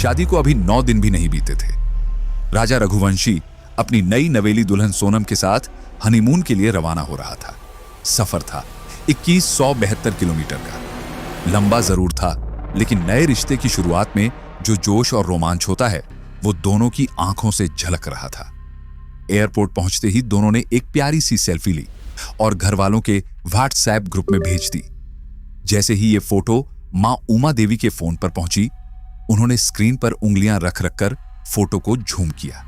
शादी को अभी 9 दिन भी नहीं बीते थे। राजा रघुवंशी अपनी नई नवेली दुल्हन सोनम के साथ हनीमून के लिए रवाना हो रहा था। सफर था 2172 किलोमीटर का। लंबा जरूर था, लेकिन नए रिश्ते की शुरुआत में जो जोश और रोमांच होता है वो दोनों की आंखों से झलक रहा था। एयरपोर्ट पहुंचते ही दोनों ने एक प्यारी सी सेल्फी ली और घर वालों के व्हाट्सएप ग्रुप में भेज दी। जैसे ही ये फोटो मां उमा देवी के फोन पर पहुंची, उन्होंने स्क्रीन पर उंगलियां रख रख कर फोटो को झूम किया।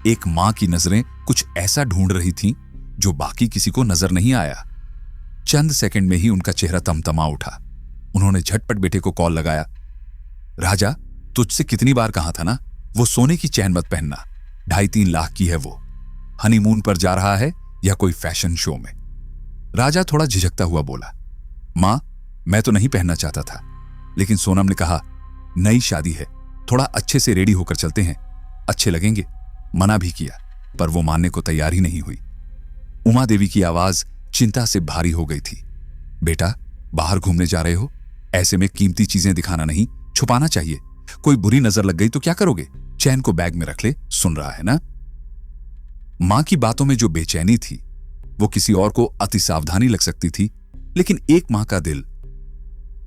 एक मां की नजरें कुछ ऐसा ढूंढ रही थीं जो बाकी किसी को नजर नहीं आया। चंद सेकंड में ही उनका चेहरा तमतमा उठा। उन्होंने झटपट बेटे को कॉल लगाया। राजा, तुझसे कितनी बार कहा था ना, वो सोने की चैन मत पहनना, 2.5-3 लाख की है वो। हनीमून पर जा रहा है या कोई फैशन शो में? राजा थोड़ा झिझकता हुआ बोला, मां, मैं तो नहीं पहनना चाहता था, लेकिन सोनम ने कहा नई शादी है, थोड़ा अच्छे से रेडी होकर चलते हैं, अच्छे लगेंगे। मना भी किया, पर वो मानने को तैयार ही नहीं हुई। उमा देवी की आवाज चिंता से भारी हो गई थी। बेटा, बाहर घूमने जा रहे हो, ऐसे में कीमती चीजें दिखाना नहीं, छुपाना चाहिए। कोई बुरी नजर लग गई तो क्या करोगे? चैन को बैग में रख ले, सुन रहा है ना? मां की बातों में जो बेचैनी थी वो किसी और को अति सावधानी लग सकती थी, लेकिन एक मां का दिल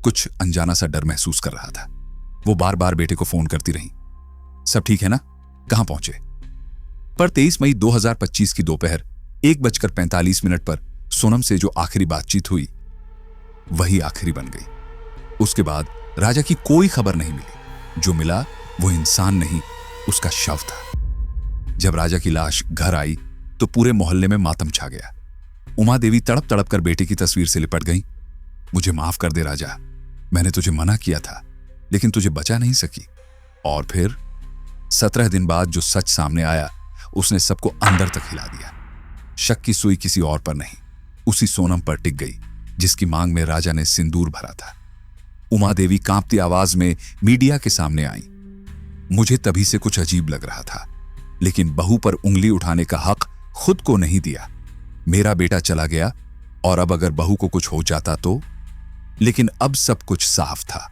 कुछ अनजाना सा डर महसूस कर रहा था। वो बार बार बेटे को फोन करती रही, सब ठीक है ना, कहां पहुंचे? पर 23 मई 2025 की दोपहर 1:45 पर सोनम से जो आखिरी बातचीत हुई वही आखिरी बन गई। उसके बाद राजा की कोई खबर नहीं मिली। जो मिला वो इंसान नहीं, उसका शव था। जब राजा की लाश घर आई तो पूरे मोहल्ले में मातम छा गया। उमा देवी तड़प तड़प कर बेटे की तस्वीर से लिपट गई। मुझे माफ कर दे राजा, मैंने तुझे मना किया था, लेकिन तुझे बचा नहीं सकी। और फिर 17 दिन बाद जो सच सामने आया उसने सबको अंदर तक हिला दिया। शक की सुई किसी और पर नहीं, उसी सोनम पर टिक गई जिसकी मांग में राजा ने सिंदूर भरा था। उमा देवी कांपती आवाज में मीडिया के सामने आई। मुझे तभी से कुछ अजीब लग रहा था, लेकिन बहू पर उंगली उठाने का हक खुद को नहीं दिया। मेरा बेटा चला गया और अब अगर बहू को कुछ हो जाता तो? लेकिन अब सब कुछ साफ था।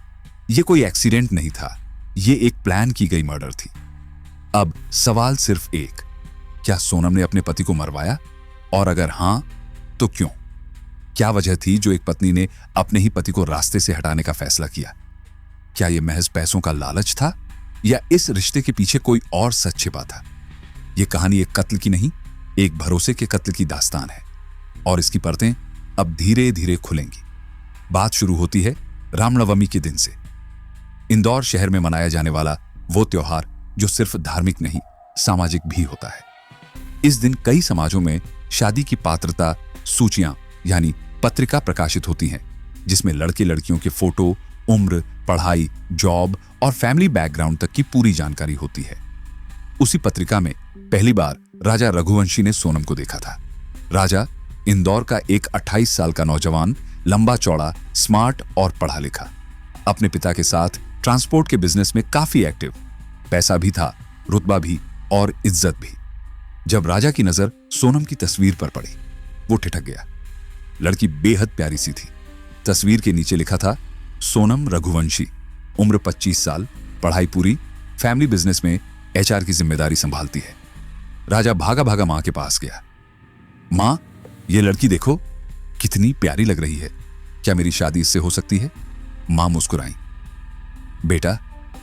यह कोई एक्सीडेंट नहीं था, यह एक प्लान की गई मर्डर थी। अब सवाल सिर्फ एक, क्या सोनम ने अपने पति को मरवाया? और अगर हां तो क्यों? क्या वजह थी जो एक पत्नी ने अपने ही पति को रास्ते से हटाने का फैसला किया? क्या यह महज पैसों का लालच था या इस रिश्ते के पीछे कोई और सच छिपा था? यह कहानी एक कत्ल की नहीं, एक भरोसे के कत्ल की दास्तान है और इसकी परतें अब धीरे धीरे खुलेंगी। बात शुरू होती है रामनवमी के दिन से। इंदौर शहर में मनाया जाने वाला वो त्योहार जो सिर्फ धार्मिक नहीं, सामाजिक भी होता है। इस दिन कई समाजों में शादी की पात्रता सूचियां यानी पत्रिका प्रकाशित होती हैं, जिसमें लड़के लड़कियों के फोटो, उम्र, पढ़ाई, जॉब और फैमिली बैकग्राउंड तक की पूरी जानकारी होती है। उसी पत्रिका में पहली बार राजा रघुवंशी ने सोनम को देखा था। राजा इंदौर का एक 28 साल का नौजवान, लंबा चौड़ा, स्मार्ट और पढ़ा लिखा, अपने पिता के साथ ट्रांसपोर्ट के बिजनेस में काफी एक्टिव। पैसा भी था, रुतबा भी और इज्जत भी। जब राजा की नजर सोनम की तस्वीर पर पड़ी, वो ठिठक गया। लड़की बेहद प्यारी सी थी। तस्वीर के नीचे लिखा था सोनम रघुवंशी, उम्र 25 साल, पढ़ाई पूरी, फैमिली बिजनेस में एचआर की जिम्मेदारी संभालती है। राजा भागा भागा मां के पास गया। मां, ये लड़की देखो, कितनी प्यारी लग रही है, क्या मेरी शादी इससे हो सकती है? मां मुस्कुराई। बेटा,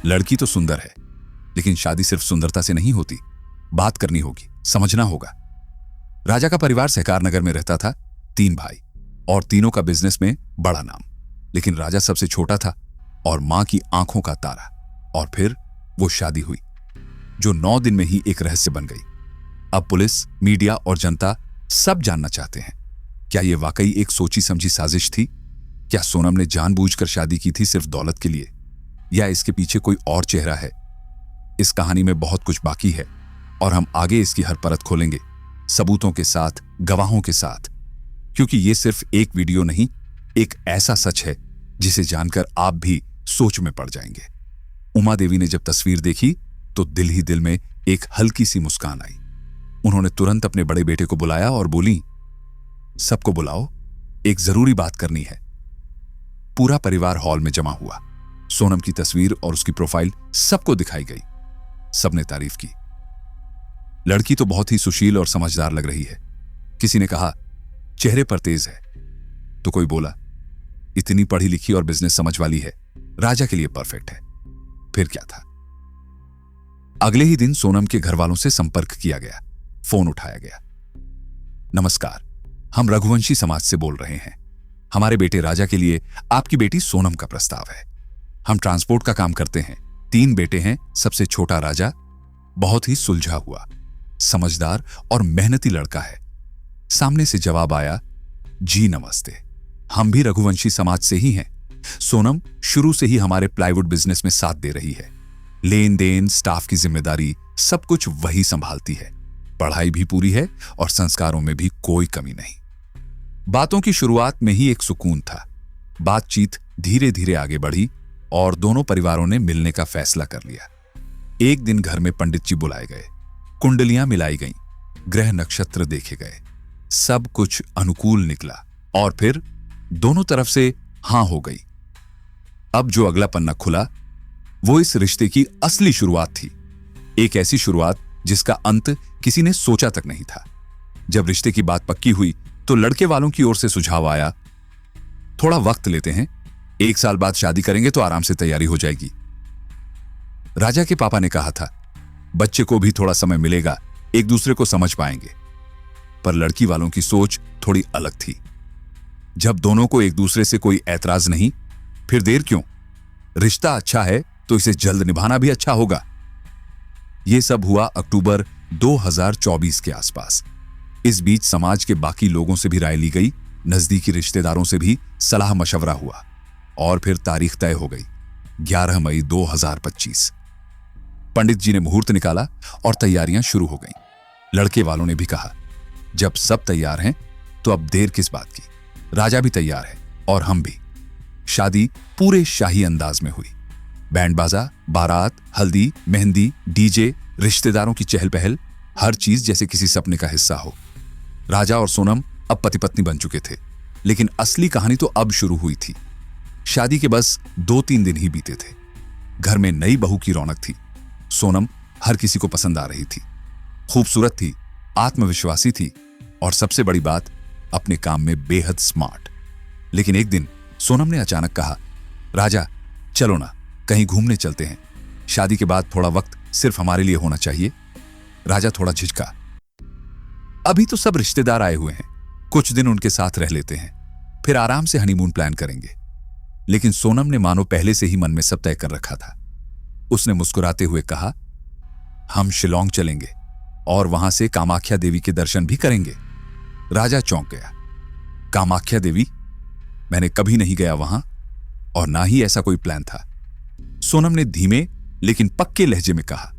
लड़की तो सुंदर है, लेकिन शादी सिर्फ सुंदरता से नहीं होती, बात करनी होगी, समझना होगा। राजा का परिवार सहकार नगर में रहता था। 3 भाई और तीनों का बिजनेस में बड़ा नाम, लेकिन राजा सबसे छोटा था और मां की आंखों का तारा। और फिर वो शादी हुई जो 9 दिन में ही एक रहस्य बन गई। अब पुलिस, मीडिया और जनता सब जानना चाहते हैं, क्या यह वाकई एक सोची समझी साजिश थी? क्या सोनम ने जानबूझकर शादी की थी सिर्फ दौलत के लिए, या इसके पीछे कोई और चेहरा है? इस कहानी में बहुत कुछ बाकी है और हम आगे इसकी हर परत खोलेंगे, सबूतों के साथ, गवाहों के साथ, क्योंकि ये सिर्फ एक वीडियो नहीं, एक ऐसा सच है जिसे जानकर आप भी सोच में पड़ जाएंगे। उमा देवी ने जब तस्वीर देखी तो दिल ही दिल में एक हल्की सी मुस्कान आई। उन्होंने तुरंत अपने बड़े बेटे को बुलाया और बोली, सबको बुलाओ, एक जरूरी बात करनी है। पूरा परिवार हॉल में जमा हुआ। सोनम की तस्वीर और उसकी प्रोफाइल सबको दिखाई गई। सबने तारीफ की। लड़की तो बहुत ही सुशील और समझदार लग रही है। किसी ने कहा चेहरे पर तेज है, तो कोई बोला इतनी पढ़ी लिखी और बिजनेस समझ वाली है, राजा के लिए परफेक्ट है। फिर क्या था। अगले ही दिन सोनम के घर वालों से संपर्क किया गया। फोन उठाया गया। नमस्कार, हम रघुवंशी समाज से बोल रहे हैं। हमारे बेटे राजा के लिए आपकी बेटी सोनम का प्रस्ताव है। हम ट्रांसपोर्ट का काम करते हैं। 3 बेटे हैं। सबसे छोटा राजा बहुत ही सुलझा हुआ, समझदार और मेहनती लड़का है। सामने से जवाब आया, जी नमस्ते, हम भी रघुवंशी समाज से ही हैं। सोनम शुरू से ही हमारे प्लाईवुड बिजनेस में साथ दे रही है। लेन देन, स्टाफ की जिम्मेदारी, सब कुछ वही संभालती है। पढ़ाई भी पूरी है और संस्कारों में भी कोई कमी नहीं। बातों की शुरुआत में ही एक सुकून था। बातचीत धीरे धीरे आगे बढ़ी और दोनों परिवारों ने मिलने का फैसला कर लिया। एक दिन घर में पंडित जी बुलाए गए, कुंडलियां मिलाई गईं, ग्रह नक्षत्र देखे गए। सब कुछ अनुकूल निकला और फिर दोनों तरफ से हां हो गई। अब जो अगला पन्ना खुला वो इस रिश्ते की असली शुरुआत थी। एक ऐसी शुरुआत जिसका अंत किसी ने सोचा तक नहीं था। जब रिश्ते की बात पक्की हुई तो लड़के वालों की ओर से सुझाव आया, थोड़ा वक्त लेते हैं, 1 साल बाद शादी करेंगे तो आराम से तैयारी हो जाएगी। राजा के पापा ने कहा था, बच्चे को भी थोड़ा समय मिलेगा, एक दूसरे को समझ पाएंगे। पर लड़की वालों की सोच थोड़ी अलग थी। जब दोनों को एक दूसरे से कोई ऐतराज नहीं, फिर देर क्यों? रिश्ता अच्छा है तो इसे जल्द निभाना भी अच्छा होगा। यह सब हुआ अक्टूबर 2024 के आसपास। इस बीच समाज के बाकी लोगों से भी राय ली गई, नजदीकी रिश्तेदारों से भी सलाह मशवरा हुआ और फिर तारीख तय हो गई, 11 मई 2025। पंडित जी ने मुहूर्त निकाला और तैयारियां शुरू हो गईं। लड़के वालों ने भी कहा, जब सब तैयार हैं तो अब देर किस बात की। राजा भी तैयार है और हम भी। शादी पूरे शाही अंदाज में हुई। बैंड बाजा, बारात, हल्दी, मेहंदी, डीजे, रिश्तेदारों की चहल पहल, हर चीज जैसे किसी सपने का हिस्सा हो। राजा और सोनम अब पति पत्नी बन चुके थे, लेकिन असली कहानी तो अब शुरू हुई थी। शादी के बस 2-3 दिन ही बीते थे। घर में नई बहू की रौनक थी। सोनम हर किसी को पसंद आ रही थी। खूबसूरत थी, आत्मविश्वासी थी और सबसे बड़ी बात, अपने काम में बेहद स्मार्ट। लेकिन एक दिन सोनम ने अचानक कहा, राजा चलो ना, कहीं घूमने चलते हैं। शादी के बाद थोड़ा वक्त सिर्फ हमारे लिए होना चाहिए। राजा थोड़ा झिझका। अभी तो सब रिश्तेदार आए हुए हैं, कुछ दिन उनके साथ रह लेते हैं, फिर आराम से हनीमून प्लान करेंगे। लेकिन सोनम ने मानो पहले से ही मन में सब तय कर रखा था। उसने मुस्कुराते हुए कहा, हम शिलोंग चलेंगे और वहां से कामाख्या देवी के दर्शन भी करेंगे। राजा चौंक गया। कामाख्या देवी? मैंने कभी नहीं गया वहां और ना ही ऐसा कोई प्लान था। सोनम ने धीमे लेकिन पक्के लहजे में कहा,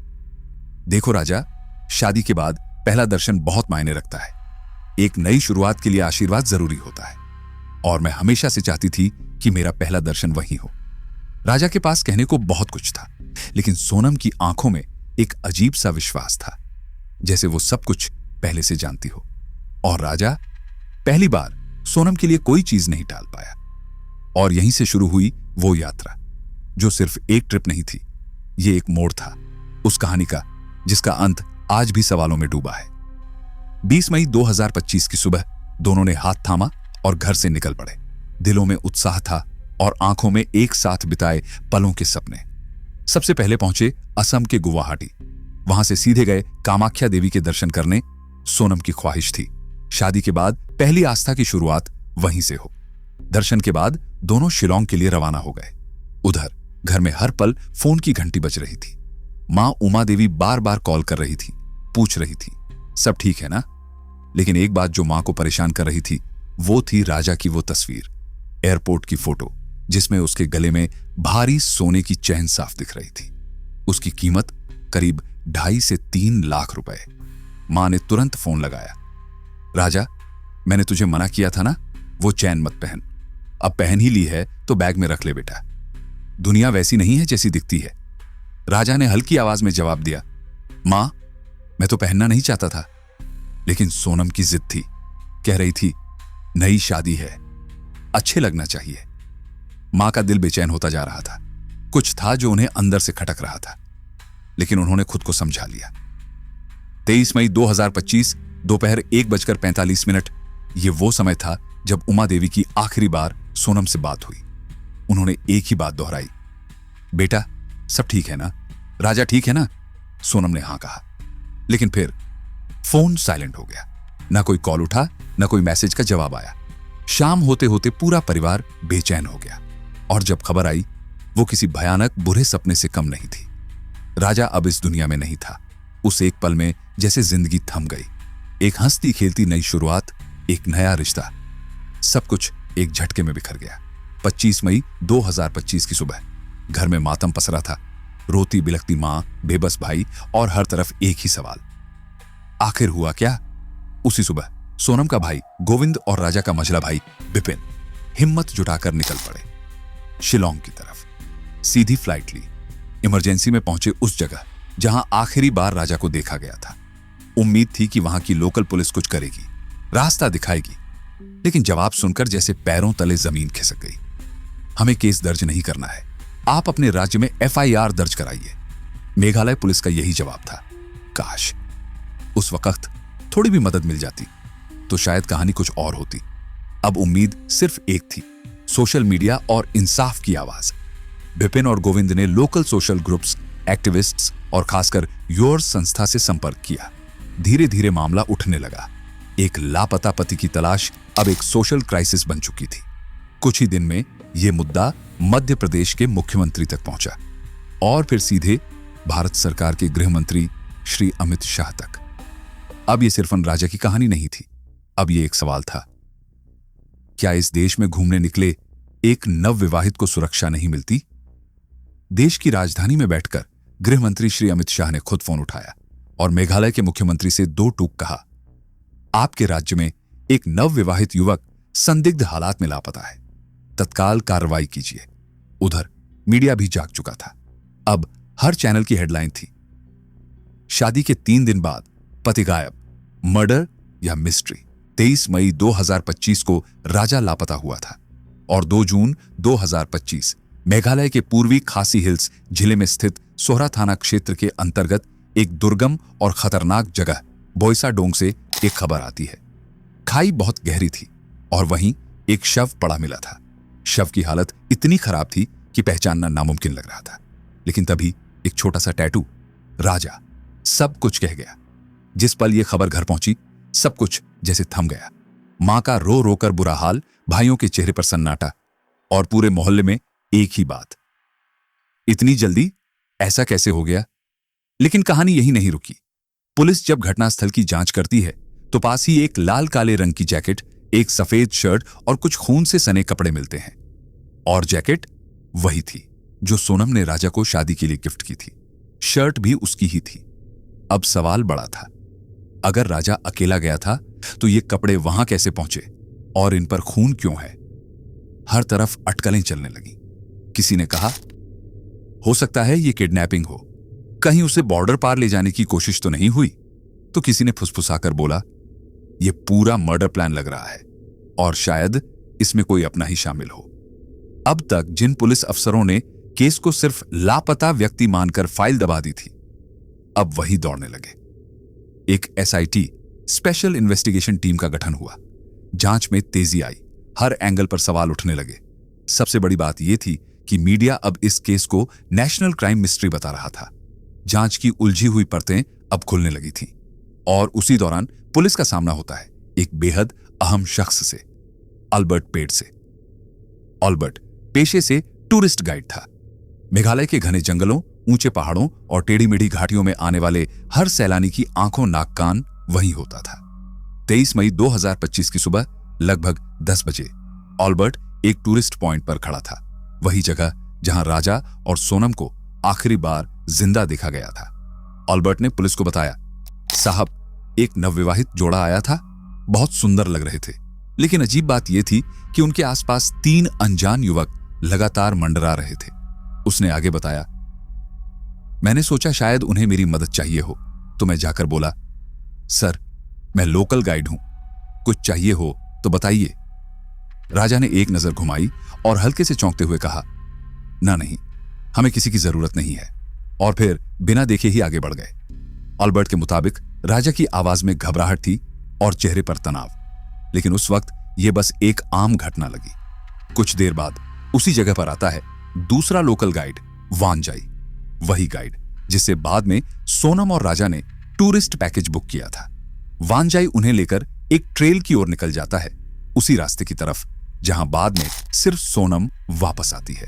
देखो राजा, शादी के बाद पहला दर्शन बहुत मायने रखता है। एक नई शुरुआत के लिए आशीर्वाद जरूरी होता है और मैं हमेशा से चाहती थी कि मेरा पहला दर्शन वहीं हो। राजा के पास कहने को बहुत कुछ था, लेकिन सोनम की आंखों में एक अजीब सा विश्वास था, जैसे वो सब कुछ पहले से जानती हो। और राजा पहली बार सोनम के लिए कोई चीज नहीं टाल पाया। और यहीं से शुरू हुई वो यात्रा, जो सिर्फ एक ट्रिप नहीं थी, ये एक मोड़ था उस कहानी का जिसका अंत आज भी सवालों में डूबा है। 20 मई 2025 की सुबह दोनों ने हाथ थामा और घर से निकल पड़े। दिलों में उत्साह था और आंखों में एक साथ बिताए पलों के सपने। सबसे पहले पहुंचे असम के गुवाहाटी। वहां से सीधे गए कामाख्या देवी के दर्शन करने। सोनम की ख्वाहिश थी शादी के बाद पहली आस्था की शुरुआत वहीं से हो। दर्शन के बाद दोनों शिलोंग के लिए रवाना हो गए। उधर घर में हर पल फोन की घंटी बज रही थी। मां उमा देवी बार बार कॉल कर रही थी, पूछ रही थी सब ठीक है ना। लेकिन एक बात जो मां को परेशान कर रही थी वो थी राजा की वो तस्वीर, एयरपोर्ट की फोटो, जिसमें उसके गले में भारी सोने की चैन साफ दिख रही थी। उसकी कीमत करीब 2.5 से 3 लाख रुपए। मां ने तुरंत फोन लगाया, राजा मैंने तुझे मना किया था ना, वो चैन मत पहन। अब पहन ही ली है तो बैग में रख ले बेटा, दुनिया वैसी नहीं है जैसी दिखती है। राजा ने हल्की आवाज में जवाब दिया, मां मैं तो पहनना नहीं चाहता था, लेकिन सोनम की जिद थी। कह रही थी नई शादी है, अच्छे लगना चाहिए। मां का दिल बेचैन होता जा रहा था। कुछ था जो उन्हें अंदर से खटक रहा था, लेकिन उन्होंने खुद को समझा लिया। 23 मई 2025 दोपहर 1:45 ये वो समय था जब उमा देवी की आखिरी बार सोनम से बात हुई। उन्होंने एक ही बात दोहराई, बेटा सब ठीक है ना, राजा ठीक है ना? सोनम ने हां कहा, लेकिन फिर फोन साइलेंट हो गया। ना कोई कॉल उठा, ना कोई मैसेज का जवाब आया। शाम होते होते पूरा परिवार बेचैन हो गया, और जब खबर आई वो किसी भयानक बुरे सपने से कम नहीं थी। राजा अब इस दुनिया में नहीं था। उस एक पल में जैसे जिंदगी थम गई। एक हंसती खेलती नई शुरुआत, एक नया रिश्ता, सब कुछ एक झटके में बिखर गया। 25 मई 2025 की सुबह घर में मातम पसरा था। रोती बिलखती मां, बेबस भाई और हर तरफ एक ही सवाल, आखिर हुआ क्या? उसी सुबह सोनम का भाई गोविंद और राजा का मझला भाई बिपिन हिम्मत जुटाकर निकल पड़े शिलोंग की तरफ। सीधी फ्लाइट ली, इमरजेंसी में पहुंचे उस जगह जहां आखिरी बार राजा को देखा गया था। उम्मीद थी कि वहां की लोकल पुलिस कुछ करेगी, रास्ता दिखाएगी, लेकिन जवाब सुनकर जैसे पैरों तले जमीन खिसक गई। हमें केस दर्ज नहीं करना है, आप अपने राज्य में FIR दर्ज कराइए। मेघालय पुलिस का यही जवाब था। काश उस वक्त थोड़ी भी मदद मिल जाती तो शायद कहानी कुछ और होती। अब उम्मीद सिर्फ एक थी, सोशल मीडिया और इंसाफ की आवाज। बिपिन और गोविंद ने लोकल सोशल ग्रुप्स, एक्टिविस्ट्स और खासकर योर्स संस्था से संपर्क किया। धीरे धीरे मामला उठने लगा। एक लापता पति की तलाश अब एक सोशल क्राइसिस बन चुकी थी। कुछ ही दिन में यह मुद्दा मध्य प्रदेश के मुख्यमंत्री तक पहुंचा और फिर सीधे भारत सरकार के गृह मंत्री श्री अमित शाह तक। अब यह सिर्फ राजा की कहानी नहीं थी, अब यह एक सवाल था, क्या इस देश में घूमने निकले एक नवविवाहित को सुरक्षा नहीं मिलती? देश की राजधानी में बैठकर गृह मंत्री श्री अमित शाह ने खुद फोन उठाया और मेघालय के मुख्यमंत्री से दो टूक कहा, आपके राज्य में एक नवविवाहित युवक संदिग्ध हालात में लापता है, तत्काल कार्रवाई कीजिए। उधर मीडिया भी जाग चुका था। अब हर चैनल की हेडलाइन थी, शादी के 3 दिन बाद पति गायब, मर्डर या मिस्ट्री। 23 मई 2025 को राजा लापता हुआ था और 2 जून 2025 मेघालय के पूर्वी खासी हिल्स जिले में स्थित सोहरा थाना क्षेत्र के अंतर्गत एक दुर्गम और खतरनाक जगह बोईसा डोंग से एक खबर आती है। खाई बहुत गहरी थी और वहीं एक शव पड़ा मिला था। शव की हालत इतनी खराब थी कि पहचानना नामुमकिन लग रहा था। लेकिन तभी एक छोटा सा टैटू, राजा, सब कुछ कह गया। जिस पल यह खबर घर पहुंची, सब कुछ जैसे थम गया। मां का रो रोकर बुरा हाल, भाइयों के चेहरे पर सन्नाटा और पूरे मोहल्ले में एक ही बात, इतनी जल्दी ऐसा कैसे हो गया? लेकिन कहानी यही नहीं रुकी। पुलिस जब घटनास्थल की जांच करती है तो पास ही एक लाल काले रंग की जैकेट, एक सफेद शर्ट और कुछ खून से सने कपड़े मिलते हैं। और जैकेट वही थी जो सोनम ने राजा को शादी के लिए गिफ्ट की थी। शर्ट भी उसकी ही थी। अब सवाल बड़ा था, अगर राजा अकेला गया था तो ये कपड़े वहां कैसे पहुंचे और इन पर खून क्यों है? हर तरफ अटकलें चलने लगी। किसी ने कहा, हो सकता है ये किडनैपिंग हो, कहीं उसे बॉर्डर पार ले जाने की कोशिश तो नहीं हुई। तो किसी ने फुसफुसाकर बोला, यह पूरा मर्डर प्लान लग रहा है और शायद इसमें कोई अपना ही शामिल हो। अब तक जिन पुलिस अफसरों ने केस को सिर्फ लापता व्यक्ति मानकर फाइल दबा दी थी, अब वही दौड़ने लगे। एक SIT स्पेशल इन्वेस्टिगेशन टीम का गठन हुआ। जांच में तेजी आई, हर एंगल पर सवाल उठने लगे। सबसे बड़ी बात यह थी कि मीडिया अब इस केस को नेशनल क्राइम मिस्ट्री बता रहा था। जांच की उलझी हुई परतें अब खुलने लगी थीं और उसी दौरान पुलिस का सामना होता है एक बेहद अहम शख्स से, अल्बर्ट पेड से। अल्बर्ट पेशे से टूरिस्ट गाइड था। मेघालय के घने जंगलों, ऊंचे पहाड़ों और टेढ़ी मेढ़ी घाटियों में आने वाले हर सैलानी की आंखों नाक कान वहीं होता था। 23 मई 2025 की सुबह लगभग 10 बजे अल्बर्ट एक टूरिस्ट पॉइंट पर खड़ा था, वही जगह जहां राजा और सोनम को आखिरी बार जिंदा देखा गया था। अल्बर्ट ने पुलिस को बताया, साहब, एक नवविवाहित जोड़ा आया था, बहुत सुंदर लग रहे थे, लेकिन अजीब बात यह थी कि उनके आसपास 3 अनजान युवक लगातार मंडरा रहे थे। उसने आगे बताया, मैंने सोचा शायद उन्हें मेरी मदद चाहिए हो, तो मैं जाकर बोला, सर, मैं लोकल गाइड हूं, कुछ चाहिए हो तो बताइए। राजा ने एक नजर घुमाई और हल्के से चौंकते हुए कहा, ना नहीं, हमें किसी की जरूरत नहीं है, और फिर बिना देखे ही आगे बढ़ गए। अल्बर्ट के मुताबिक राजा की आवाज में घबराहट थी और चेहरे पर तनाव, लेकिन उस वक्त यह बस एक आम घटना लगी। कुछ देर बाद उसी जगह पर आता है दूसरा लोकल गाइड वानजाई, वही गाइड जिससे बाद में सोनम और राजा ने टूरिस्ट पैकेज बुक किया था। वानजाई उन्हें लेकर एक ट्रेल की ओर निकल जाता है, उसी रास्ते की तरफ जहां बाद में सिर्फ सोनम वापस आती है।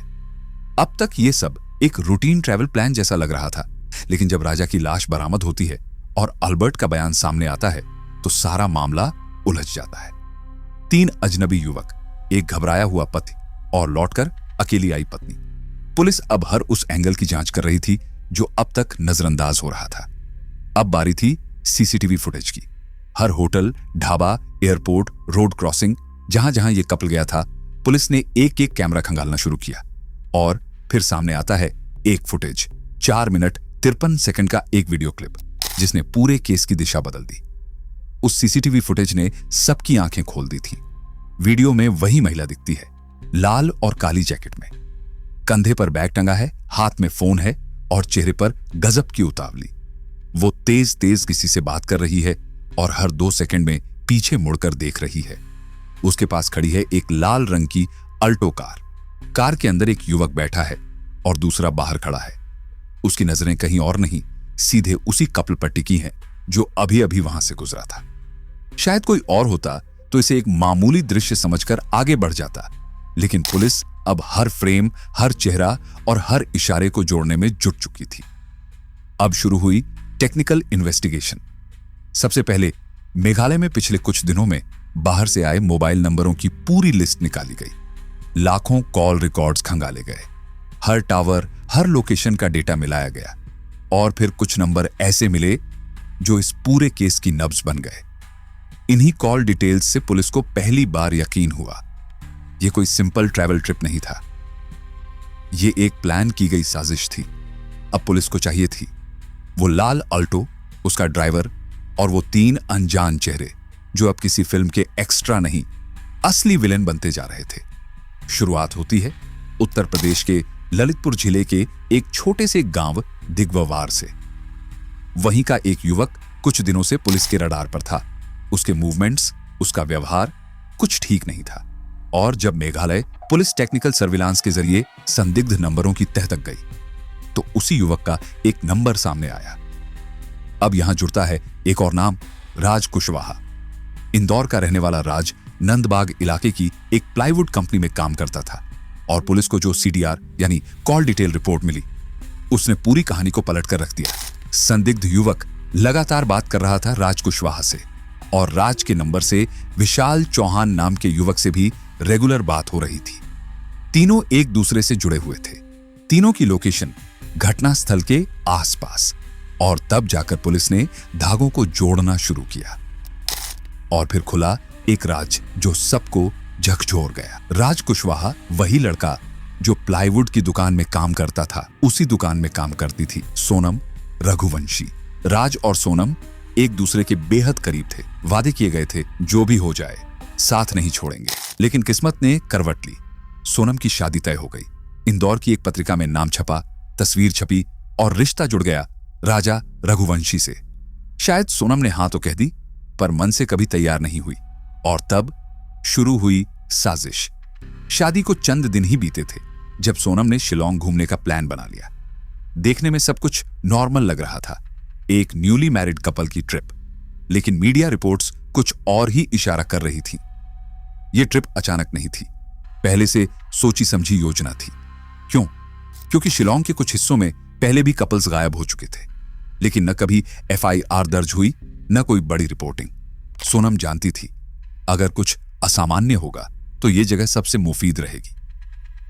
अब तक यह सब एक रूटीन ट्रैवल प्लान जैसा लग रहा था, लेकिन जब राजा की लाश बरामद होती है और अल्बर्ट का बयान सामने आता है तो सारा मामला उलझ जाता है। 3 अजनबी युवक, एक घबराया हुआ पति और लौटकर अकेली आई पत्नी। पुलिस अब हर उस एंगल की जांच कर रही थी जो अब तक नजरअंदाज हो रहा था। अब बारी थी सीसीटीवी फुटेज की। हर hotel, dhaba, airport, road crossing, जहां जहां यह कपल गया था, पुलिस ने एक एक कैमरा खंगालना शुरू किया और फिर सामने आता है एक फुटेज, 4 मिनट 53 सेकंड का एक वीडियो क्लिप, जिसने पूरे केस की दिशा बदल दी। उस सीसीटीवी फुटेज ने सबकी आंखें खोल दी थी। वीडियो में वही महिला दिखती है, लाल और काली जैकेट में, कंधे पर बैग टंगा है, हाथ में फोन है और चेहरे पर गजब की उतावली। वो तेज तेज किसी से बात कर रही है और हर 2 सेकंड में पीछे मुड़कर देख रही है। उसके पास खड़ी है एक लाल रंग की अल्टो कार। कार के अंदर एक युवक बैठा है और दूसरा बाहर खड़ा है। उसकी नजरें कहीं और नहीं, सीधे उसी कपल पर टिकी हैं जो अभी अभी वहां से गुजरा था। शायद कोई और होता तो इसे एक मामूली दृश्य समझकर आगे बढ़ जाता, लेकिन पुलिस अब हर फ्रेम, हर चेहरा और हर इशारे को जोड़ने में जुट चुकी थी। अब शुरू हुई टेक्निकल इन्वेस्टिगेशन। सबसे पहले मेघालय में पिछले कुछ दिनों में बाहर से आए मोबाइल नंबरों की पूरी लिस्ट निकाली गई। लाखों कॉल रिकॉर्ड्स खंगाले गए, हर टावर, हर लोकेशन का डेटा मिलाया गया और फिर कुछ नंबर ऐसे मिले जो इस पूरे केस की नब्ज बन गए। इन्हीं कॉल डिटेल्स से पुलिस को पहली बार यकीन हुआ यह कोई सिंपल ट्रैवल ट्रिप नहीं था, यह एक प्लान की गई साजिश थी। अब पुलिस को चाहिए थी वो लाल अल्टो, उसका ड्राइवर और वो 3 अनजान चेहरे जो अब किसी फिल्म के एक्स्ट्रा नहीं, असली विलेन बनते जा रहे थे। शुरुआत होती है उत्तर प्रदेश के ललितपुर जिले के एक छोटे से गांव दिग्ववार से। वहीं का एक युवक कुछ दिनों से पुलिस के रडार पर था। उसके मूवमेंट्स, उसका व्यवहार कुछ ठीक नहीं था, और जब मेघालय पुलिस टेक्निकल सर्विलांस के जरिए संदिग्ध नंबरों की तह तक गई तो उसी युवक का एक नंबर सामने आया। अब यहां जुड़ता है एक और नाम, राज कुशवाहा। इंदौर का रहने वाला राज नंदबाग इलाके की एक प्लाईवुड कंपनी में काम करता था और पुलिस को जो सीडीआर यानी कॉल डिटेल रिपोर्ट मिली उसने पूरी कहानी को पलट कर रख दिया। संदिग्ध युवक लगातार बात कर रहा था राज कुशवाहा से, और राज के नंबर से विशाल चौहान नाम के युवक से भी रेगुलर बात हो रही थी। तीनों एक दूसरे से जुड़े हुए थे। तीनों की लोकेशन घटनास्थल के आसपास, और तब जाकर पुलिस ने धागों को जोड़ना शुरू किया और फिर खुला एक राज जो सबको झकझोर गया। राज कुशवाहा वही लड़का जो प्लाईवुड की दुकान में काम करता था, उसी दुकान में काम करती थी सोनम रघुवंशी। राज और सोनम एक दूसरे के बेहद करीब थे। वादे किए गए थे जो भी हो जाए साथ नहीं छोड़ेंगे, लेकिन किस्मत ने करवट ली। सोनम की शादी तय हो गई। इंदौर की एक पत्रिका में नाम छपा, तस्वीर छपी और रिश्ता जुड़ गया राजा रघुवंशी से। शायद सोनम ने हाँ तो कह दी, पर मन से कभी तैयार नहीं हुई, और तब शुरू हुई साजिश। शादी को चंद दिन ही बीते थे जब सोनम ने शिलोंग घूमने का प्लान बना लिया। देखने में सब कुछ नॉर्मल लग रहा था, एक न्यूली मैरिड कपल की ट्रिप, लेकिन मीडिया रिपोर्ट्स कुछ और ही इशारा कर रही थी। यह ट्रिप अचानक नहीं थी, पहले से सोची समझी योजना थी। क्यों? क्योंकि शिलोंग के कुछ हिस्सों में पहले भी कपल्स गायब हो चुके थे, लेकिन न कभी एफआईआर दर्ज हुई, न कोई बड़ी रिपोर्टिंग। सोनम जानती थी अगर कुछ असामान्य होगा तो यह जगह सबसे मुफीद रहेगी,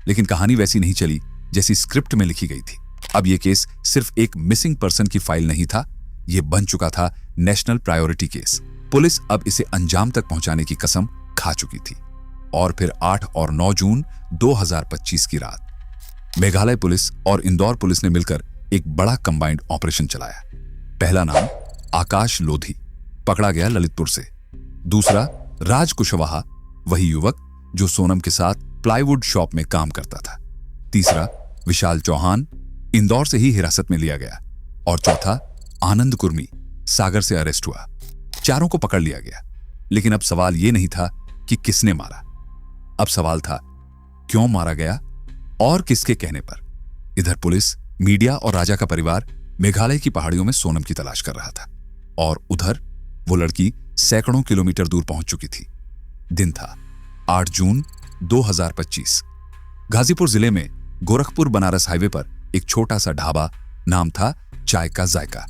लेकिन कहानी वैसी नहीं चली जैसी स्क्रिप्ट में लिखी गई थी। अब यह केस सिर्फ एक मिसिंग पर्सन की फाइल नहीं था, यह बन चुका था नेशनल प्रायोरिटी केस। पुलिस अब इसे अंजाम तक पहुंचाने की कसम खा चुकी थी। और फिर 8 और 9 जून 2025 की रात मेघालय पुलिस और इंदौर पुलिस ने मिलकर एक बड़ा कंबाइंड ऑपरेशन चलाया। पहला नाम आकाश लोधी, पकड़ा गया ललितपुर से। दूसरा राज कुशवाहा, वही युवक जो सोनम के साथ प्लाईवुड शॉप में काम करता था। तीसरा विशाल चौहान इंदौर से ही हिरासत में लिया गया और चौथा आनंद कुर्मी सागर से अरेस्ट हुआ। चारों को पकड़ लिया गया। लेकिन अब सवाल यह नहीं था कि किसने मारा, अब सवाल था क्यों मारा गया और किसके कहने पर। इधर पुलिस, मीडिया और राजा का परिवार मेघालय की पहाड़ियों में सोनम की तलाश कर रहा था और उधर वो लड़की सैकड़ों किलोमीटर दूर पहुंच चुकी थी। दिन था 8 जून 2025। गाजीपुर जिले में गोरखपुर बनारस हाईवे पर एक छोटा सा ढाबा, नाम था चाय का जायका।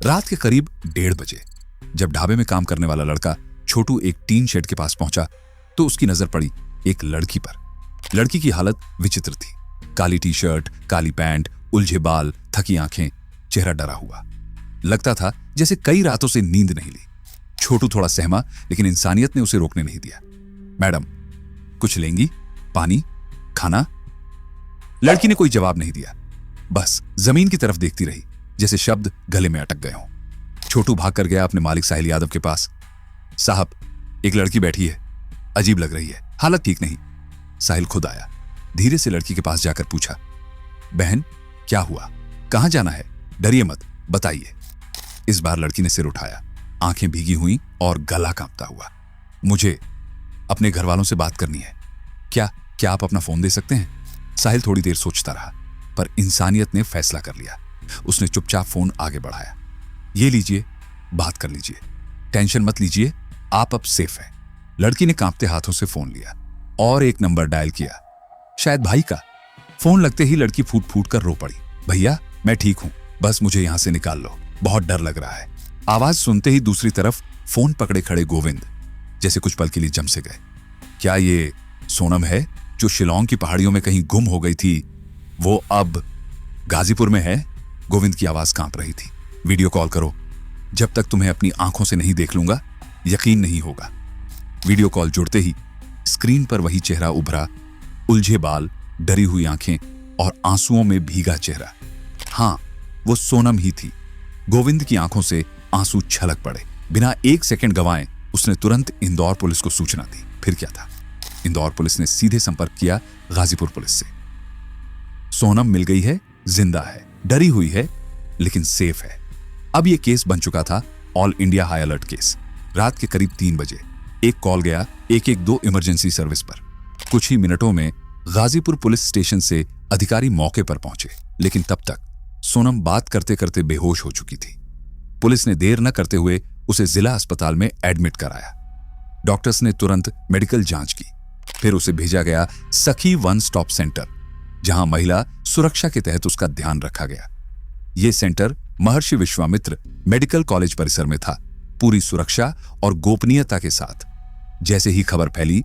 रात के करीब 1:30 बजे जब ढाबे में काम करने वाला लड़का छोटू एक टीन शेड के पास पहुंचा तो उसकी नजर पड़ी एक लड़की पर। लड़की की हालत विचित्र थी। काली टी शर्ट, काली पैंट, उलझे बाल, थकी आंखें, चेहरा डरा हुआ। लगता था जैसे कई रातों से नींद नहीं ली। छोटू थोड़ा सहमा, लेकिन इंसानियत ने उसे रोकने नहीं दिया। मैडम, कुछ लेंगी? पानी, खाना? लड़की ने कोई जवाब नहीं दिया, बस जमीन की तरफ देखती रही जैसे शब्द गले में अटक गए हों। छोटू भाग कर गया अपने मालिक साहिल यादव के पास। साहब, एक लड़की बैठी है, अजीब लग रही है, हालत ठीक नहीं। साहिल खुद आया, धीरे से लड़की के पास जाकर पूछा, बहन क्या हुआ, कहां जाना है? डरिए मत, बताइए। इस बार लड़की ने सिर उठाया, आंखें भीगी हुई और गला कांपता हुआ। मुझे अपने घर वालों से बात करनी है। क्या आप अपना फोन दे सकते हैं? साहिल थोड़ी देर सोचता रहा, पर इंसानियत ने फैसला कर लिया। उसने चुपचाप फोन आगे बढ़ाया। ये लीजिए, बात कर लीजिए, टेंशन मत लीजिए, आप अब सेफ हैं। लड़की ने कांपते हाथों से फोन लिया और एक नंबर डायल किया, शायद भाई का। फोन लगते ही लड़की फूट फूट कर रो पड़ी। भैया, मैं ठीक हूं, बस मुझे यहां से निकाल लो, बहुत डर लग रहा है। आवाज सुनते ही दूसरी तरफ फोन पकड़े खड़े गोविंद जैसे कुछ पल के लिए जम से गए। क्या ये सोनम है जो शिलोंग की पहाड़ियों में कहीं गुम हो गई थी? वो अब गाजीपुर में है? गोविंद की आवाज कांप रही थी। वीडियो कॉल करो, जब तक तुम्हें अपनी आंखों से नहीं देख लूंगा यकीन नहीं होगा। वीडियो कॉल जुड़ते ही स्क्रीन पर वही चेहरा उभरा, उलझे बाल, डरी हुई आंखें और आंसुओं में भीगा चेहरा। हां, वो सोनम ही थी। गोविंद की आंखों से आंसू छलक पड़े। बिना एक सेकंड गंवाए उसने तुरंत इंदौर पुलिस को सूचना दी। फिर क्या था, इंदौर पुलिस ने सीधे संपर्क किया गाजीपुर पुलिस से। सोनम मिल गई है, जिंदा है, डरी हुई है, लेकिन सेफ है। अब यह केस बन चुका था all India high alert case. रात के करीब 3 बजे एक कॉल गया 112 इमरजेंसी सर्विस पर। कुछ ही मिनटों में गाजीपुर पुलिस स्टेशन से अधिकारी मौके पर पहुंचे, लेकिन तब तक सोनम बात करते करते बेहोश हो चुकी थी। पुलिस ने देर न करते हुए उसे जिला अस्पताल में एडमिट कराया। डॉक्टर्स ने तुरंत मेडिकल जांच की। फिर उसे भेजा गया सखी वन स्टॉप सेंटर, जहां महिला सुरक्षा के तहत उसका ध्यान रखा गया। यह सेंटर महर्षि विश्वामित्र मेडिकल कॉलेज परिसर में था, पूरी सुरक्षा और गोपनीयता के साथ। जैसे ही खबर फैली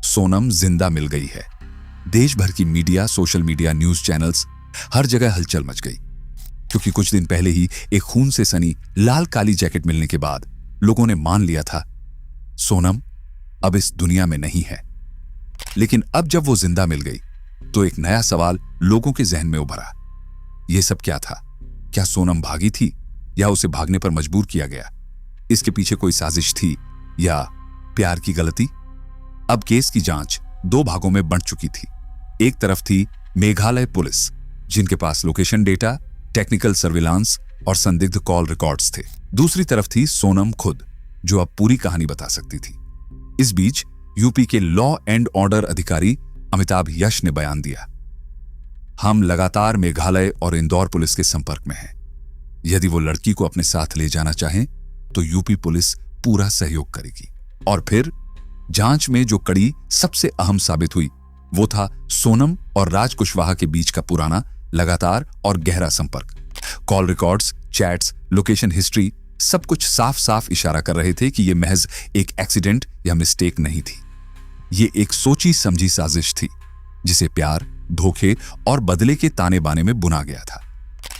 सोनम जिंदा मिल गई है, देश भर की media, social media, news channels, हर जगह हलचल मच गई। क्योंकि कुछ दिन पहले ही एक खून से सनी लाल काली जैकेट मिलने के बाद लोगों ने मान लिया था सोनम अब इस दुनिया में नहीं है। लेकिन अब जब वो जिंदा मिल गई तो एक नया सवाल लोगों के जहन में उभरा। यह सब क्या था? क्या सोनम भागी थी या उसे भागने पर मजबूर किया गया? इसके पीछे कोई साजिश थी या प्यार की गलती? अब केस की जांच 2 भागों में बंट चुकी थी। एक तरफ थी मेघालय पुलिस, जिनके पास लोकेशन डेटा, टेक्निकल सर्विलांस और संदिग्ध कॉल रिकॉर्ड्स थे। दूसरी तरफ थी सोनम खुद, जो अब पूरी कहानी बता सकती थी। इस बीच यूपी के लॉ एंड ऑर्डर अधिकारी अमिताभ यश ने बयान दिया, हम लगातार मेघालय और इंदौर पुलिस के संपर्क में हैं। यदि वो लड़की को अपने साथ ले जाना चाहें तो यूपी पुलिस पूरा सहयोग करेगी। और फिर जांच में जो कड़ी सबसे अहम साबित हुई वो था सोनम और राज कुशवाहा के बीच का पुराना, लगातार और गहरा संपर्क। Call records, chats, location history, सब कुछ साफ साफ इशारा कर रहे थे कि यह महज एक एक्सीडेंट या मिस्टेक नहीं थी। ये एक सोची समझी साजिश थी, जिसे प्यार, धोखे और बदले के ताने बाने में बुना गया था।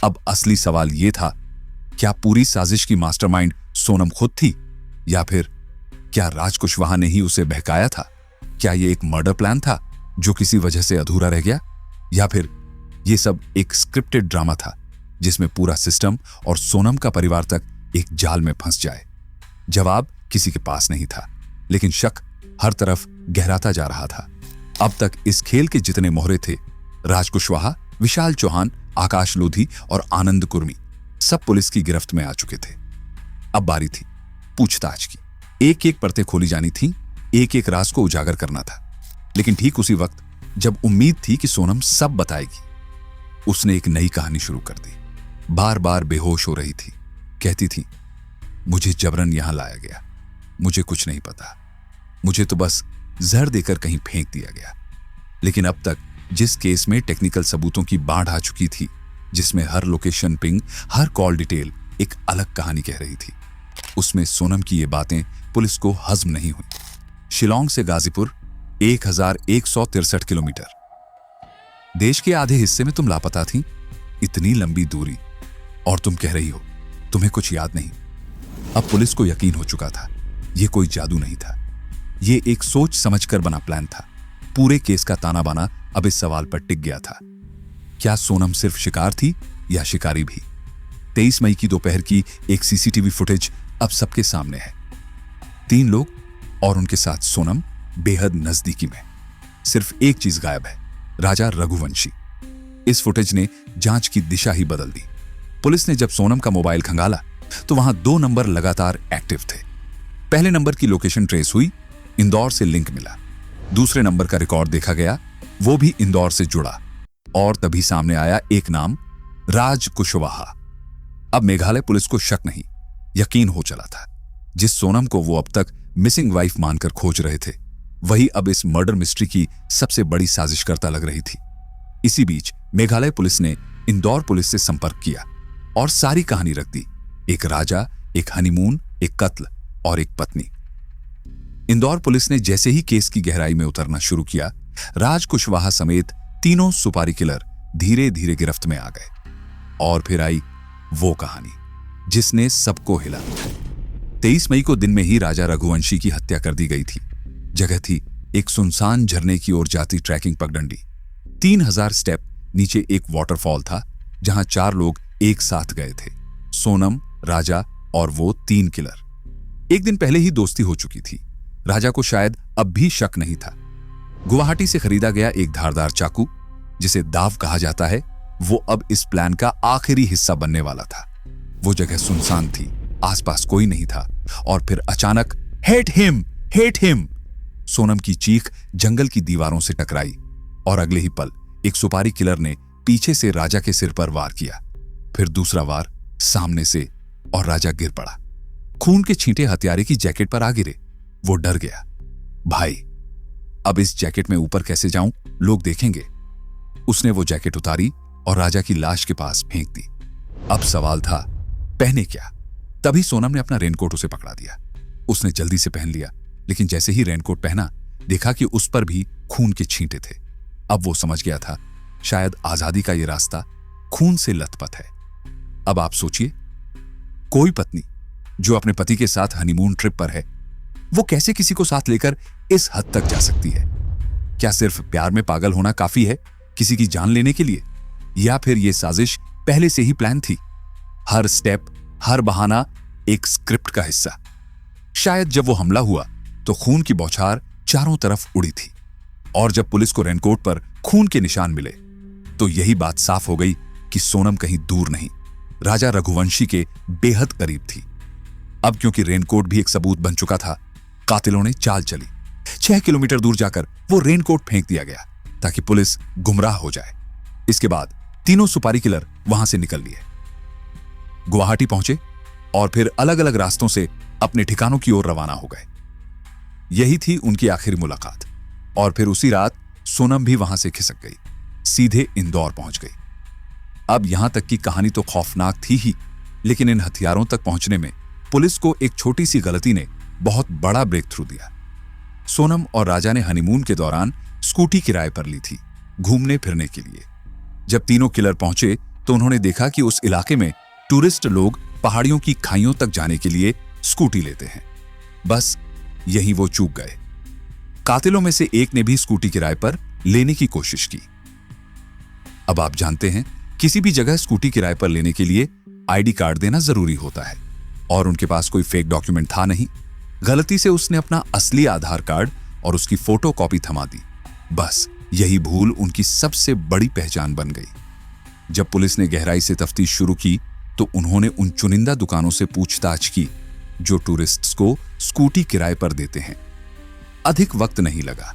अब असली सवाल यह था, क्या पूरी साजिश की मास्टरमाइंड सोनम खुद थी, या फिर क्या राज कुशवाहा ने ही उसे बहकाया था? क्या यह एक मर्डर प्लान था जो किसी वजह से अधूरा रह गया, या फिर यह सब एक स्क्रिप्टेड ड्रामा था जिसमें पूरा सिस्टम और सोनम का परिवार तक एक जाल में फंस जाए? जवाब किसी के पास नहीं था, लेकिन शक हर तरफ गहराता जा रहा था। अब तक इस खेल के जितने मोहरे थे राज कुशवाहा, विशाल चौहान, आकाश लोधी और आनंद कुर्मी सब पुलिस की गिरफ्त में आ चुके थे। अब बारी थी पूछताछ की। एक एक परतें खोली जानी थी, एक एक राज को उजागर करना था। लेकिन ठीक उसी वक्त जब उम्मीद थी कि सोनम सब बताएगी, उसने एक नई कहानी शुरू कर दी। बार बार बेहोश हो रही थी, कहती थी, मुझे जबरन यहां लाया गया, मुझे कुछ नहीं पता, मुझे तो बस जहर देकर कहीं फेंक दिया गया। लेकिन अब तक जिस केस में टेक्निकल सबूतों की बाढ़ आ चुकी थी, जिसमें हर लोकेशन पिंग, हर कॉल डिटेल एक अलग कहानी कह रही थी, उसमें सोनम की ये बातें पुलिस को हजम नहीं हुई। शिलोंग से गाजीपुर 1163 किलोमीटर, देश के आधे हिस्से में तुम लापता थी। इतनी लंबी दूरी, और तुम कह रही हो तुम्हें कुछ याद नहीं। अब पुलिस को यकीन हो चुका था, यह कोई जादू नहीं था, यह एक सोच समझकर बना प्लान था। पूरे केस का ताना बाना अब इस सवाल पर टिक गया था, क्या सोनम सिर्फ शिकार थी या शिकारी भी? 23 मई की दोपहर की एक सीसीटीवी फुटेज अब सबके सामने है। 3 लोग और उनके साथ सोनम बेहद नजदीकी में। सिर्फ एक चीज गायब है, राजा रघुवंशी। इस फुटेज ने जांच की दिशा ही बदल दी। पुलिस ने जब सोनम का मोबाइल खंगाला तो वहां 2 नंबर लगातार एक्टिव थे। पहले नंबर की लोकेशन ट्रेस हुई, इंदौर से लिंक मिला। दूसरे नंबर का रिकॉर्ड देखा गया, वो भी इंदौर से जुड़ा। और तभी सामने आया एक नाम, राज कुशवाहा। अब मेघालय पुलिस को शक नहीं, यकीन हो चला था। जिस सोनम को वो अब तक मिसिंग वाइफ मानकर खोज रहे थे, वही अब इस मर्डर मिस्ट्री की सबसे बड़ी साजिशकर्ता लग रही थी। इसी बीच मेघालय पुलिस ने इंदौर पुलिस से संपर्क किया और सारी कहानी रख दी। एक राजा, एक हनीमून, एक कत्ल और एक पत्नी। इंदौर पुलिस ने जैसे ही केस की गहराई में उतरना शुरू किया, राज कुशवाहा समेत तीनों सुपारी किलर धीरे धीरे गिरफ्त में आ गए। और फिर आई वो कहानी जिसने सबको हिला दिया। 23 मई को दिन में ही राजा रघुवंशी की हत्या कर दी गई थी। जगह थी एक सुनसान झरने की ओर जाती ट्रैकिंग पगडंडी। 3000 स्टेप नीचे एक वाटरफॉल था, जहां 4 लोग एक साथ गए थे, सोनम, राजा और वो 3 किलर। एक दिन पहले ही दोस्ती हो चुकी थी। राजा को शायद अब भी शक नहीं था। गुवाहाटी से खरीदा गया एक धारदार चाकू, जिसे दाव कहा जाता है, वो अब इस प्लान का आखिरी हिस्सा बनने वाला था। वो जगह सुनसान थी, आसपास कोई नहीं था। और फिर अचानक hate him, hate him, Sonam की चीख जंगल की दीवारों से टकराई और अगले ही पल एक सुपारी किलर ने पीछे से राजा के सिर पर वार किया। फिर दूसरा वार सामने से और राजा गिर पड़ा। खून के छींटे हत्यारे की जैकेट पर आ गिरे। वो डर गया, भाई अब इस जैकेट में ऊपर कैसे जाऊं, लोग देखेंगे। उसने वो जैकेट उतारी और राजा की लाश के पास फेंक दी। अब सवाल था, पहने क्या? तभी सोनम ने अपना रेनकोट उसे पकड़ा दिया। उसने जल्दी से पहन लिया, लेकिन जैसे ही रेनकोट पहना, देखा कि उस पर भी खून के छींटे थे। अब वो समझ गया था, शायद आजादी का ये रास्ता खून से लथपथ है। अब आप सोचिए, कोई पत्नी जो अपने पति के साथ हनीमून ट्रिप पर है, वो कैसे किसी को साथ लेकर इस हद तक जा सकती है? क्या सिर्फ प्यार में पागल होना काफी है किसी की जान लेने के लिए? या फिर यह साजिश पहले से ही प्लान थी? हर स्टेप, हर बहाना एक स्क्रिप्ट का हिस्सा। शायद जब वो हमला हुआ तो खून की बौछार चारों तरफ उड़ी थी, और जब पुलिस को रेनकोट पर खून के निशान मिले तो यही बात साफ हो गई कि सोनम कहीं दूर नहीं, राजा रघुवंशी के बेहद करीब थी। अब क्योंकि रेनकोट भी एक सबूत बन चुका था, कातिलों ने चाल चली। 6 किलोमीटर दूर जाकर वो रेनकोट फेंक दिया गया ताकि पुलिस गुमराह हो जाए। इसके बाद तीनों सुपारी किलर वहां से निकल लिए, गुवाहाटी पहुंचे और फिर अलग अलग रास्तों से अपने ठिकानों की ओर रवाना हो गए। यही थी उनकी आखिरी मुलाकात। और फिर उसी रात सोनम भी वहां से खिसक गई, सीधे इंदौर पहुंच गई। अब यहां तक की कहानी तो खौफनाक थी ही, लेकिन इन हथियारों तक पहुंचने में पुलिस को एक छोटी सी गलती ने बहुत बड़ा ब्रेक थ्रू दिया। सोनम और राजा ने हनीमून के दौरान स्कूटी किराए पर ली थी, घूमने फिरने के लिए। जब तीनों किलर पहुंचे तो उन्होंने देखा कि उस इलाके में टूरिस्ट लोग पहाड़ियों की खाइयों तक जाने के लिए स्कूटी लेते हैं। बस यही वो चूक गए। कातिलों में से एक ने भी स्कूटी किराए पर लेने की कोशिश की। अब आप जानते हैं, किसी भी जगह स्कूटी किराए पर लेने के लिए आईडी कार्ड देना जरूरी होता है, और उनके पास कोई फेक डॉक्यूमेंट था नहीं। गलती से उसने अपना असली आधार कार्ड और उसकी फोटो कॉपी थमा दी। बस यही भूल उनकी सबसे बड़ी पहचान बन गई। जब पुलिस ने गहराई से तफ्तीश शुरू की तो उन्होंने उन चुनिंदा दुकानों से पूछताछ की जो टूरिस्ट्स को स्कूटी किराए पर देते हैं। अधिक वक्त नहीं लगा।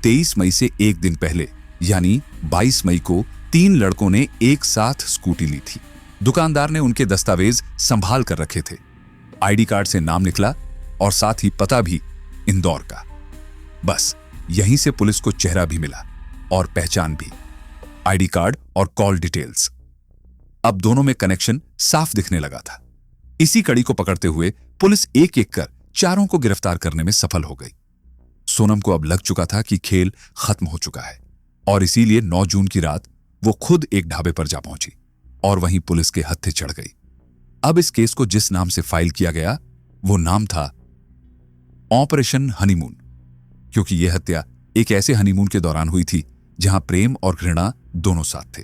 23 मई से एक दिन पहले यानी 22 मई को 3 लड़कों ने एक साथ स्कूटी ली थी। दुकानदार ने उनके दस्तावेज संभाल कर रखे थे। आईडी कार्ड से नाम निकला और साथ ही पता भी इंदौर का। बस यहीं से पुलिस को चेहरा भी मिला और पहचान भी, आईडी कार्ड और कॉल डिटेल्स। अब दोनों में कनेक्शन साफ दिखने लगा था। इसी कड़ी को पकड़ते हुए पुलिस एक एक कर चारों को गिरफ्तार करने में सफल हो गई। सोनम को अब लग चुका था कि खेल खत्म हो चुका है और इसीलिए 9 जून की रात वो खुद एक ढाबे पर जा पहुंची और वहीं पुलिस के हत्थे चढ़ गई। अब इस केस को जिस नाम से फाइल किया गया वो नाम था ऑपरेशन हनीमून, क्योंकि यह हत्या एक ऐसे हनीमून के दौरान हुई थी जहां प्रेम और घृणा दोनों साथ थे।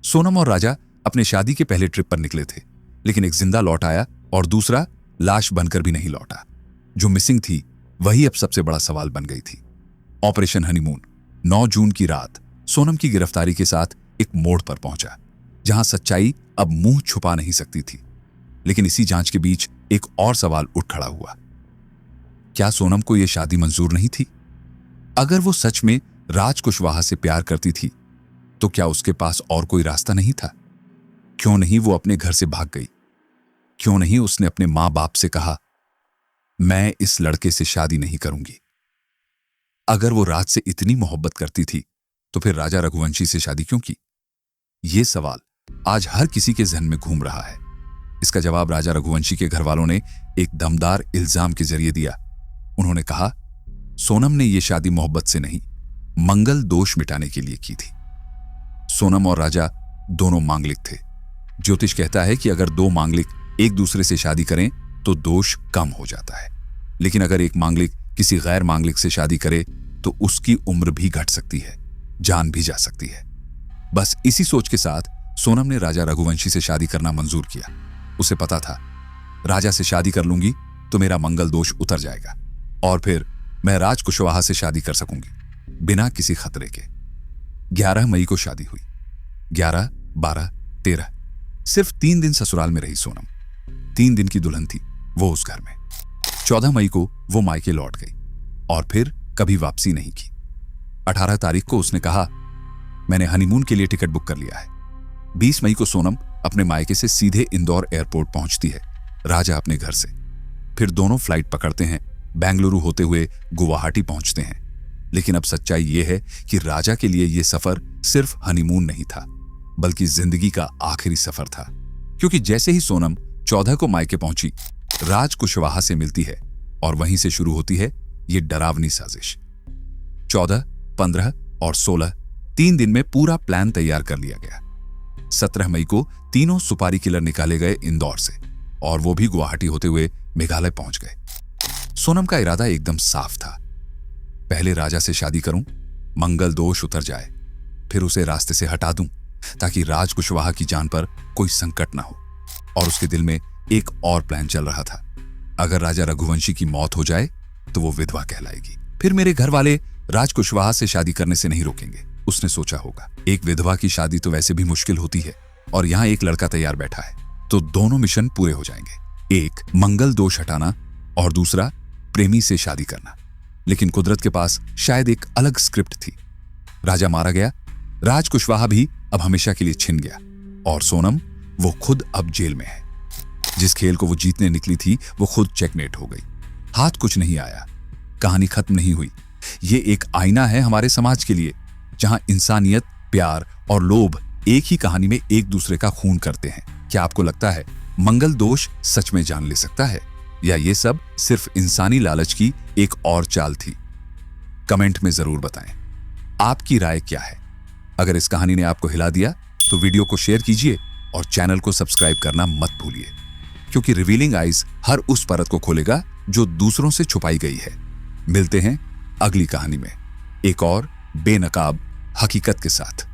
सोनम और राजा अपने शादी के पहले ट्रिप पर निकले थे, लेकिन एक जिंदा लौट आया और दूसरा लाश बनकर भी नहीं लौटा। जो मिसिंग थी वही अब सबसे बड़ा सवाल बन गई थी। ऑपरेशन हनीमून 9 जून की रात सोनम की गिरफ्तारी के साथ एक मोड़ पर पहुंचा जहां सच्चाई अब मुंह छुपा नहीं सकती थी। लेकिन इसी जांच के बीच एक और सवाल उठ खड़ा हुआ। क्या सोनम को यह शादी मंजूर नहीं थी? अगर वो सच में राज कुशवाहा से प्यार करती थी तो क्या उसके पास और कोई रास्ता नहीं था? क्यों नहीं वो अपने घर से भाग गई? क्यों नहीं उसने अपने मां बाप से कहा, मैं इस लड़के से शादी नहीं करूंगी? अगर वो राज से इतनी मोहब्बत करती थी तो फिर राजा रघुवंशी से शादी क्यों की? ये सवाल आज हर किसी के जहन में घूम रहा है। इसका जवाब राजा रघुवंशी के घर वालों ने एक दमदार इल्जाम के जरिए दिया। उन्होंने कहा, सोनम ने यह शादी मोहब्बत से नहीं, मंगल दोष मिटाने के लिए की थी। सोनम और राजा दोनों मांगलिक थे। ज्योतिष कहता है कि अगर 2 मांगलिक एक दूसरे से शादी करें तो दोष कम हो जाता है, लेकिन अगर एक मांगलिक किसी गैर मांगलिक से शादी करे तो उसकी उम्र भी घट सकती है, जान भी जा सकती है। बस इसी सोच के साथ सोनम ने राजा रघुवंशी से शादी करना मंजूर किया। उसे पता था, राजा से शादी कर लूंगी तो मेरा मंगल दोष उतर जाएगा और फिर मैं राज कुशवाहा से शादी कर सकूंगी बिना किसी खतरे के। 11 मई को शादी हुई। 11, 12, 13 सिर्फ 3 दिन ससुराल में रही सोनम। 3 दिन की दुल्हन थी वो उस घर में। 14 मई को वो मायके लौट गई और फिर कभी वापसी नहीं की। 18 तारीख को उसने कहा, मैंने हनीमून के लिए टिकट बुक कर लिया है। 20 मई को सोनम अपने मायके से सीधे इंदौर एयरपोर्ट पहुंचती है, राजा अपने घर से। फिर दोनों फ्लाइट पकड़ते हैं, बेंगलुरु होते हुए गुवाहाटी पहुंचते हैं। लेकिन अब सच्चाई यह है कि राजा के लिए यह सफर सिर्फ हनीमून नहीं था, बल्कि जिंदगी का आखिरी सफर था। क्योंकि जैसे ही सोनम 14 को मायके पहुंची, राज कुशवाहा से मिलती है और वहीं से शुरू होती है ये डरावनी साजिश। 14, 15 और 16 3 दिन में पूरा प्लान तैयार कर लिया गया। 17 मई को तीनों सुपारी किलर निकाले गए इंदौर से और वो भी गुवाहाटी होते हुए मेघालय पहुंच गए। सोनम का इरादा एकदम साफ था, पहले राजा से शादी करूं, मंगल दोष उतर जाए, फिर उसे रास्ते से हटा दूं ताकि राज कुशवाहा की जान पर कोई संकट ना हो। और उसके दिल में एक और प्लान चल रहा था, अगर राजा रघुवंशी की मौत हो जाए तो वो विधवा कहलाएगी, फिर मेरे घर वाले राज कुशवाहा से शादी करने से नहीं रोकेंगे। उसने सोचा होगा, एक विधवा की शादी तो वैसे भी मुश्किल होती है और यहां एक लड़का तैयार बैठा है, तो दोनों मिशन पूरे हो जाएंगे। एक मंगल दोष हटाना और दूसरा प्रेमी से शादी करना। लेकिन कुदरत के पास शायद एक अलग स्क्रिप्ट थी। राजा मारा गया, राज कुशवाहा भी अब हमेशा के लिए छिन गया और सोनम वो खुद अब जेल में है। जिस खेल को वो जीतने निकली थी वो खुद चेकमेट हो गई। हाथ कुछ नहीं आया, कहानी खत्म नहीं हुई। ये एक आईना है हमारे समाज के लिए, जहां इंसानियत, प्यार और लोभ एक ही कहानी में एक दूसरे का खून करते हैं। क्या आपको लगता है मंगल दोष सच में जान ले सकता है, या ये सब सिर्फ इंसानी लालच की एक और चाल थी? कमेंट में जरूर बताएं आपकी राय क्या है। अगर इस कहानी ने आपको हिला दिया तो वीडियो को शेयर कीजिए और चैनल को सब्सक्राइब करना मत भूलिए, क्योंकि रिवीलिंग आइज हर उस परत को खोलेगा जो दूसरों से छुपाई गई है। मिलते हैं अगली कहानी में एक और बेनकाब हकीकत के साथ।